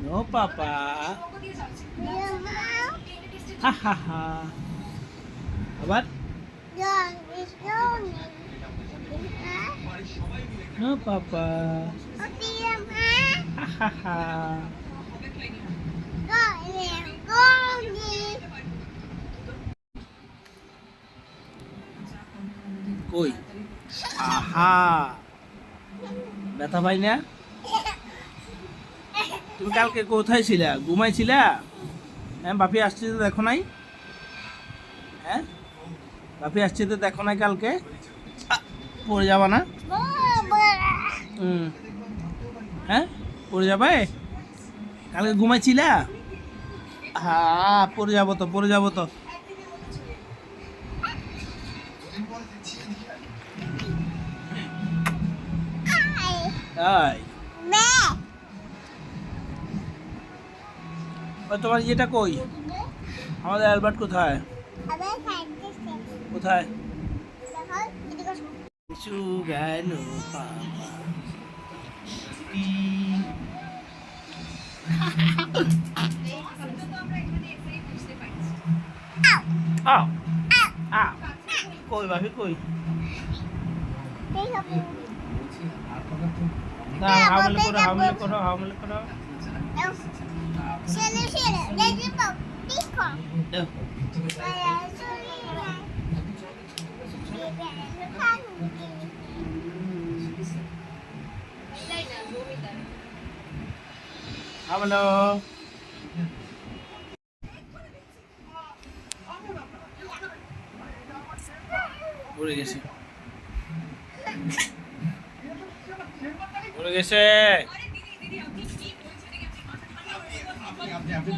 No papa. হা হা হা। আবার no papa. হা হা হা। কই? আহা, ব্যথা পাই না? তুমি কালকে কোথায় ছিলা? ঘুমাইছিলা? হ্যাঁ, বাপি আসছে তো দেখো নাই? হ্যাঁ, বাপি আসছে তো দেখো নাই কালকে? পড়ে যাবা না? হ্যাঁ, পড়ে যাবে? কালকে ঘুমাইছিলা? হ্যাঁ, পড়ে যাবো তো, পড়ে যাবো তো। তাই? ও, তোমার ইয়েটা কই? আমাদের অ্যালবার্ট কোথায়? কোথায়? কিছু গেল বাবা। আও, আও। কই বাপি কই? না, হামলে করো, হামলে করো, হামলে করো। দাও। হামলো। পড়ে গেছে, পড়ে গেছে। আপনি